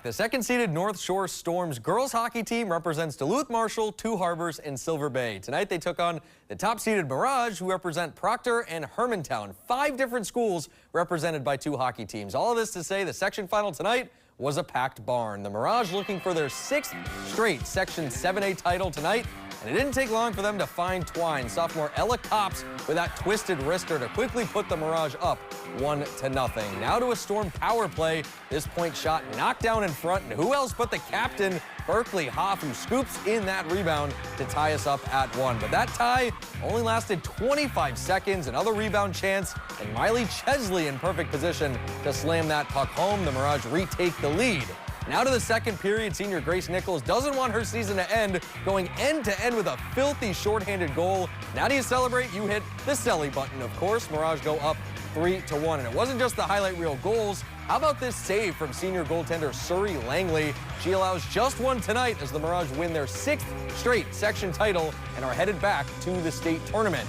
The second-seeded North Shore Storms girls hockey team represents Duluth, Marshall, Two Harbors, and Silver Bay. Tonight they took on the top-seeded Mirage, who represent Proctor and Hermantown. 5 different schools represented by 2 hockey teams. All of this to say the section final tonight was a packed barn. The Mirage looking for their 6th straight Section 7A title tonight. And it didn't take long for them to find twine. Sophomore Ella Copps with that twisted wrister to quickly put the Mirage up 1-0. Now to a Storm power play. This point shot knocked down in front. And who else but the captain, Berkeley Hoff, who scoops in that rebound to tie us up at 1. But that tie only lasted 25 seconds. Another rebound chance. And Miley Chesley in perfect position to slam that puck home. The Mirage retake the lead. Now to the second period, senior Grace Nichols doesn't want her season to end, going end-to-end with a filthy shorthanded goal. Now do you celebrate? You hit the Selly button, of course. Mirage go up 3-1. And it wasn't just the highlight reel goals. How about this save from senior goaltender Surrey Langley? She allows just one tonight as the Mirage win their 6th straight section title and are headed back to the state tournament.